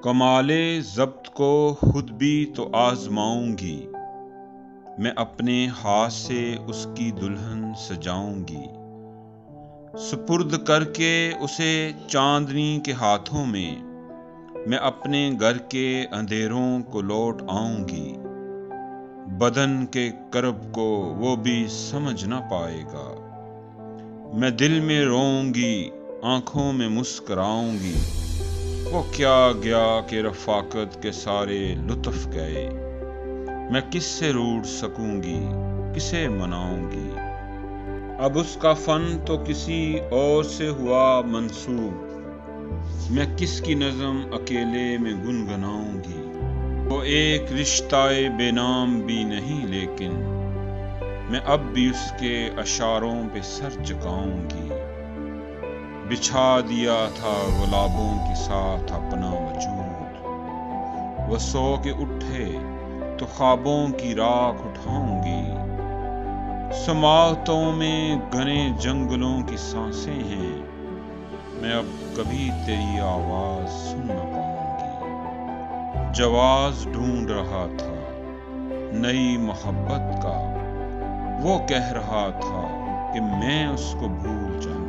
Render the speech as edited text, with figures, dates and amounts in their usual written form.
کمال ضبط کو خود بھی تو آزماؤں گی، میں اپنے ہاتھ سے اس کی دلہن سجاؤں گی، سپرد کر کے اسے چاندنی کے ہاتھوں میں اپنے گھر کے اندھیروں کو لوٹ آؤں گی، بدن کے کرب کو وہ بھی سمجھ نہ پائے گا، میں دل میں روؤں گی آنکھوں میں مسکراؤں گی، وہ کیا گیا کہ رفاقت کے سارے لطف گئے، میں کس سے روٹھ سکوں گی کسے مناؤں گی، اب اس کا فن تو کسی اور سے ہوا منسوب، میں کس کی نظم اکیلے میں گنگناؤں گی، وہ ایک رشتہ بے نام بھی نہیں لیکن میں اب بھی اس کے اشاروں پہ سر جھکاؤں گی، بچھا دیا تھا گلابوں کے ساتھ اپنا وجود، وہ سو کے اٹھے تو خوابوں کی راکھ اٹھاؤں گی، سماعتوں میں گھنے جنگلوں کی سانسیں ہیں، میں اب کبھی تیری آواز سن نہ پاؤں گی، جواز ڈھونڈ رہا تھا نئی محبت کا، وہ کہہ رہا تھا کہ میں اس کو بھول جاؤں